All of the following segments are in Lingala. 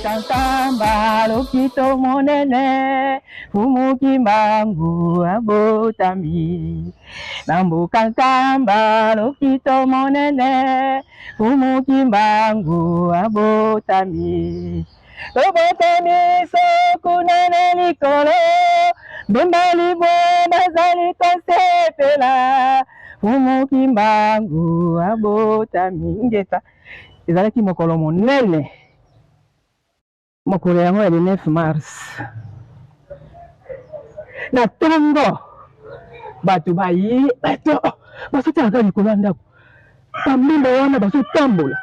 kankamba lokito monene fumuki mbangu abotami nambu kankamba lokito monene fumuki mbangu abotami tobotami sokunene likolo bimbali bo bazali kosepela fumuki mbangu abotami ngeta ezalaki mokolo monene mokolo yango ya le 9 mars na ntongo bato bayi bato bazotalaka likolo ya ndako bamemba wana bazotambola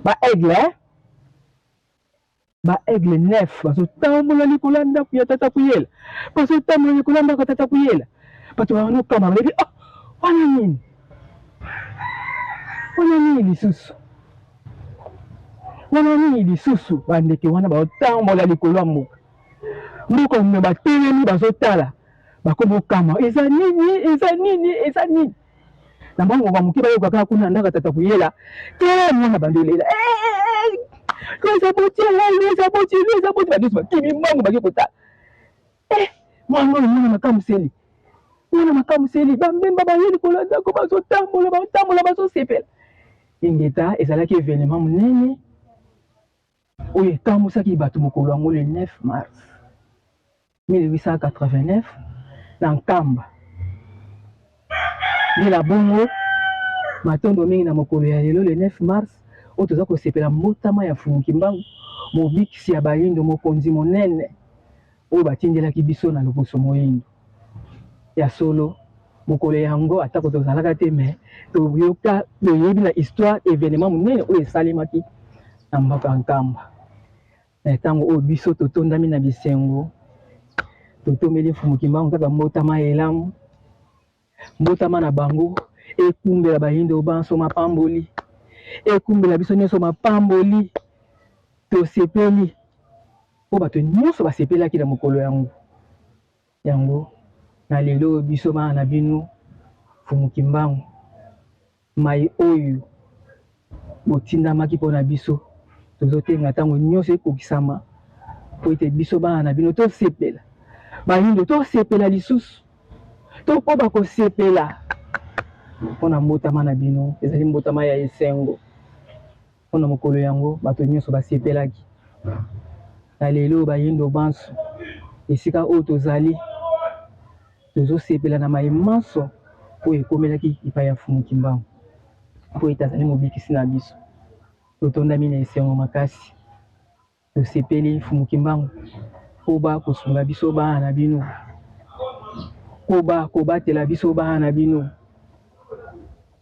baaigle 9 bazotambola likolo ya ndako ya tata kuyela bazotambola likolo ya ndako ya tata kuyela bato banokama balebi wana nini lisusu wana nini lisusu bandeke wana bazotambola likolo ya mboka mboka me batelemi bazotala bakobokama eza nini na bango bamoke bayokaka kuna ndaka tata kuyela te mwana bandolela eza boti badosi bakimi mbango baki kotala mwana oyo mwana makamuseli bambemba baye likolo ya ndako bazotambola bazosepela ingeta ezalaki événement monene oyo etambusaki bato mokolo yango le 9 mars 1889 na Nkamba ndela bongo matondo mingi na mokolo ya lelo le 9 mars oyo toza kosepela mbotama ya Fumuki Mbangu mobikisi ya bayindo mokonzi monene oyo batindelaki biso na loposo moyindo ya solo mokolo yango atako tozalaka te me toyebi na histoire événement monene oyo esalemaki na mboka Nkamba na ntango oyo biso totondami na bisengo totomeli Fumuki Mbangu kaka mbotama ya elamu mbotama na bango ekumbela bayindo banso mapamboli ekumbela biso nyonso mapamboli tosepeli po bato nyonso basepelaki na mokolo yango na lelo biso bana na bino Fumuki Mbangu mai oyo botindamaki mpona biso tozotenga ntango nyonso ekokisama po ete biso bana na bino tosepela bayindo tosepela lisusu to po bakosepela mpona mbotama na bino ezali mbotama ya esengo mpona mokolo yango bato nyonso basepelaki na lelo bayindo banso esika oyo tozali tozosepela na mai manso oyo ekomelaki epai ya Fumuki Mbangu po ete azali mobikisi na biso totondami na esengo makasi tosepeli Fumuki Mbangu po bakosunga biso bana na bino po bakobatela biso bana na bino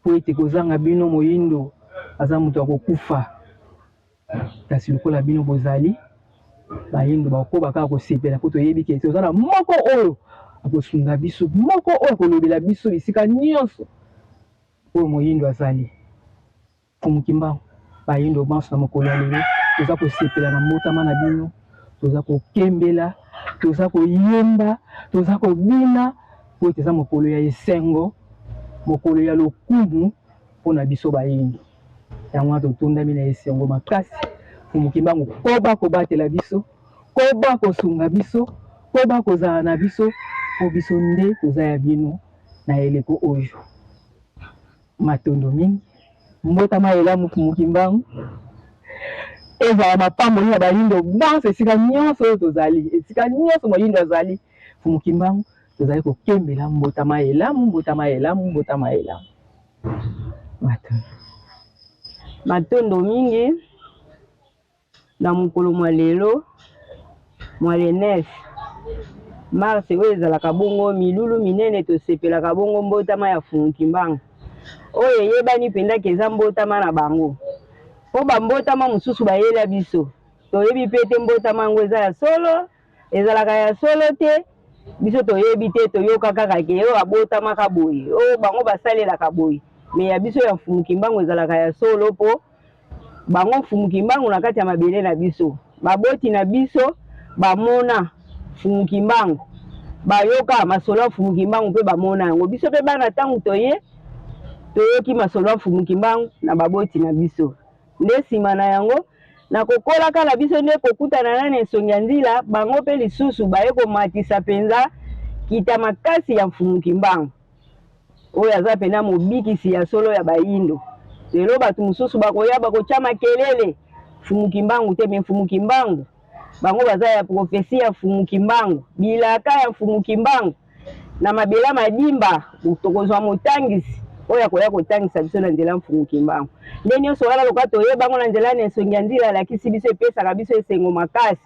po ete kozanga bino moyindo aza moto akokufa kasi lokola bino bozali bayindo bakoba kaka kosepela po toyebi ke toza na moko oyo akosunga biso moko oyo akolobela biso bisika nyonso oyo moyindo azali Fumuki Mbangu bayindo banso na mokolo ya lelo toza kosepela na mbotama na bino toza kokembela toza koyemba toza kobina po ete eza mokolo ya esengo mokolo ya lokumu mpona biso bayindo yango wana totondami na esengo makasi Fumuki Mbangu po bakobatela biso po bakosunga biso po bakozala na biso po biso nde toza ya bino na eleko oyo matondo mingi mbotama elamu Fumuki Mbangu ezala mapamboli ya bayindo banso esika nyonso oyo tozali esika nyonso moyindo azali Fumuki Mbangu tozali kokembela mbotama elamu matondo mingi na mokolo mwa lelo mwa le 9 mars oyo ezalaka bongo milulu minene tosepelaka bongo mbotama ya Fumuki Mbangu oyo eyebani mpendaki eza mbotama na bango po bambotama mosusu bayela biso toyebi pe te mbotama yango eza ya solo ezalaka ya solo te biso toyebi te toyoka kaka ke oyo abotamaka boye oyo bango basalelaka boye me ya biso ya Fumuki Mbangu ezalaka ya solo po bango Fumuki Mbangu na kati ya mabele na biso baboti na biso bamona Fumuki Mbangu bayoka masolo ya Fumuki Mbangu mpe bamona yango biso mpe bana ntango toyoki masolo ya Fumuki Mbangu na baboti na biso nde nsima na yango na kokola kala biso nde kokutana na ensongi ya nzela bango mpe lisusu baye komatisa mpenza kita makasi ya mfumuki mbangu oyo aza pena mobikisi ya solo ya bayindo. Lelo bato mosusu bakoya bakotya makelele mfumuki mbangu te, me mfumuki mbangu bango baza ya profesi ya mfumuki mbangu, bilaka ya mfumuki mbangu na mabela madimba tokozwa motangisi oyo akoya kotangisa biso na nzela mfumuki mbangu. Nde nyonso wana loka toyeba ngo na nzela na ensongi ya nzela alakisi biso epesaka biso esengo makasi,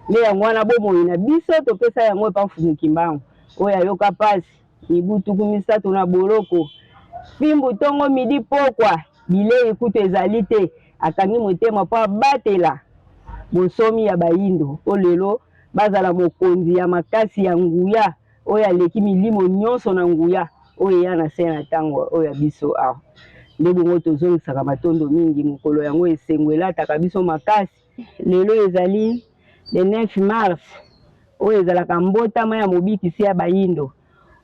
nde yango wana bomoi na biso topesa yango epa mfumuki mbangu oyo ayoka pasi mibu tuku 3 na boloko fimbu tongo midi pokwa bilei kutu ezali te, akangi motema mpo abatela bosomi ya bayindo o lelo bazala mokonzi ya makasi ya nguya oyo aleki milimo nyonso na nguya oyo eya na se na ntango oyo ya biso awa. Nde bongo tozongisaka matondo mingi mokolo yango esengo elataka biso makasi. Lelo ezali le 9 mars oyo ezalaka mbotama ya mobikisi ya bayindo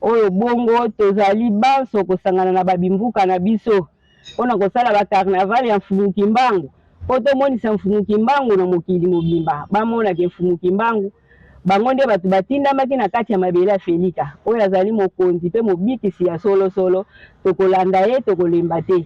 oyo bongo tozali banso kosangana na babimvuka na biso mpona kosala bakarnaval ya mfumuki mbangu mpo tomonisa mfumuki mbangu na mokili mobimba bamonake mfumuki mbangu bango nde bato batindamaki na kati ya mabele ya Felika oyo azali mokonzi mpe mobikisi ya solosolo. Tokolanda ye tokolemba te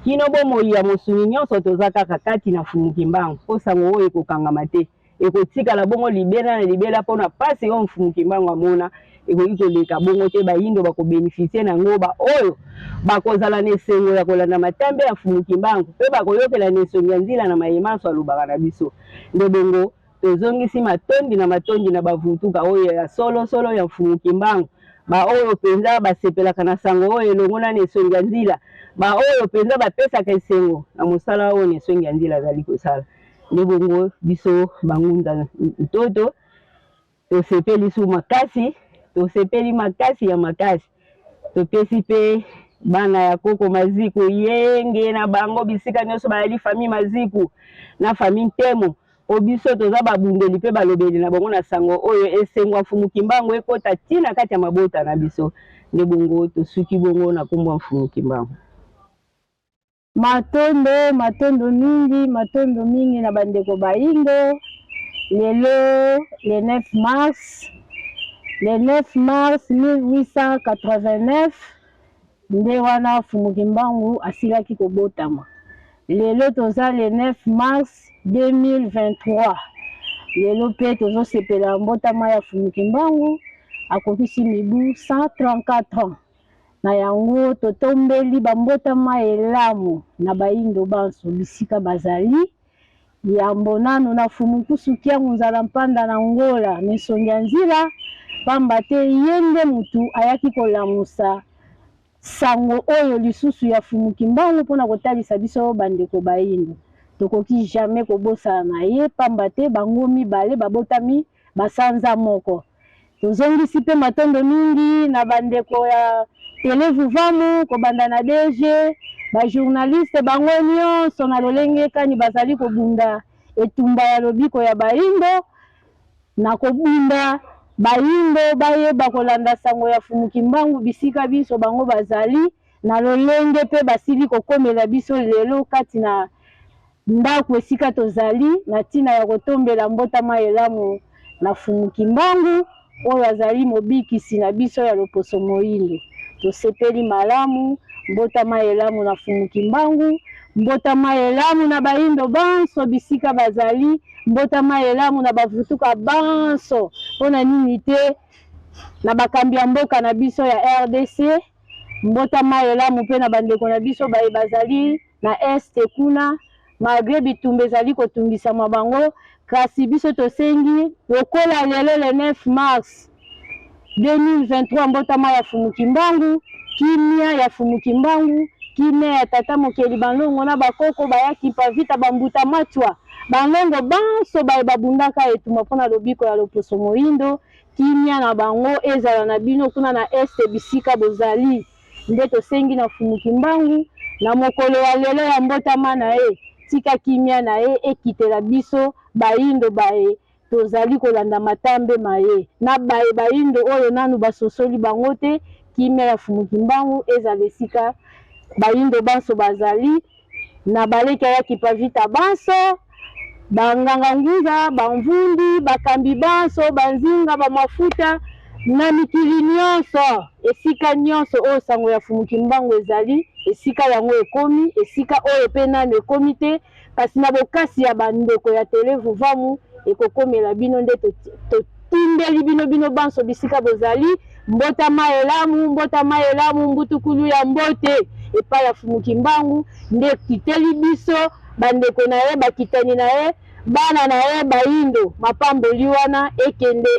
kino bomoi ya mosuni nyonso toza kaka kati na mfumuki mbangu mpo sango oyo ekokangama te, ekotikala bongo libela na libela mpona pasi oyo mfumuki mbangu amona ekoki koleka bongo te. Bayindo bakobenefisie na ngoba oyo bakozala na esengo ya kolanda matambe ya mfumuki mbangu mpe bakoyokela na esongi ya nzila na mayemanso alobaka na biso. Nde bongo tozongisi matondi na bavutuka oyo ya solosolo ya mfumuki mbangu baoyo mpenza basepelaka na sango oyo elongo na esongi ya nzila, baoyo mpenza bapesaka esengo na mosala oyo na esongi ya nzila azali kosala. Nde bongo biso bangunda ntoto tosepeli su makasi, tosepeli makasi ya makasi. Topesi mpe bana ya koko maziku yenge na bango bisika nyonso bayali fami maziku na fami ntemo obiso toza babundeli mpe balobeli na bango na sango oyo esengwa mfumuki mbangu ekota ntina kati ya mabota na biso. Nde bongo tosuki bongo na kombo mfumuki mbangu. Matondo mingi na bandeko bayindo. Lelo le 9 mars 1889 nde wana mfumuki mbangu asilaki kobotama. Lelo toza le 9 mars 2023 lelo pe tozosepela mbotama ya mfumuki mbangu akokisi mibu 134 ans. Na yango totombeli bambotama elamu na bayindo banso bisika bazali yambo nanu na fumukusu kiangu nzala mpanda na ngola misongi ya nzila pamba te yende mutu ayaki kolamusa sango oyo lisusu ya mfumuki mbangu mpona kotalisa biso bandeko bayindo. Tokoki jamais kobosana na ye pamba te bango mibale babotami basanza moko. Tozongisi mpe matondo mingi na bandeko ya televuvamu kobanda na DG bajournaliste bango nyonso na lolenge ekani bazali kobunda etumba ya lobiko ya bayindo na kobunda bayindo bayeba kolanda sango ya mfumuki mbangu bisika biso bango bazali na lolenge mpe basili kokomela biso lelo kati na ndako esika tozali na ntina ya kotombela mbotama elamu na mfumuki mbangu oyo azali mobikisi na biso ya loposo moyindo. Tosepeli malamu mbotama elamu na mfumuki mbangu, mbotama elamu na bayindo banso bisika bazali, mbotama elamu na bavutuka banso mpona nini te na bakambi ya mboka na biso ya RDC, mbotama elamu mpe na bandeko na biso baye bazali na este kuna malgré bitumba ezali kotungisama bango kasi biso tosengi lokola lelo le 9 mars 2023 mbotama ya mfumuki mbangu, kimia ya mfumuki mbangu, kimia ya tata mokeli balongo na bakoko bayaki pavita bambuta matwa balongo banso baye babundaka etuma mpona lobiko ya loposo moyindo, kimia na bango ezala na bino kuna na este bisika bozali. Nde tosengi na mfumuki mbangu na mokolo ya lelo ya mbotama na ye tika kimia na ye ekitela biso bayindo baye tozali kolanda matambe maye na baye bayindo oyo nanu basosoli bango te. Kimia ya mfumuki mbangu ezala esika bayindo banso bazali na baleki ayaki pavita banso banganga nguza, bamvundi, bakambi banso, banzinga, bamafuta na mikili nyonso, esika nyonso oyo sango ya Fumuki Mbangu ezali, esika yango ekomi, esika oyo pe nano ekomi te, kasi na bokasi ya bandeko ya tele Vuvamu ekokomela bino nde totindeli bino banso bisika bozali. Mbotama elamu mbutukulu ya mbote epai ya Fumuki Mbangu nde kiteli biso bandeko na ye, bakitani na ye, bana na ye, baindo mapamboli wana ekende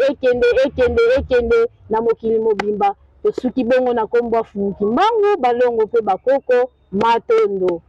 na mokili mobimba. Tosuki bongo na kombo ya Fumuki Mbangu balongo pe bakoko matondo.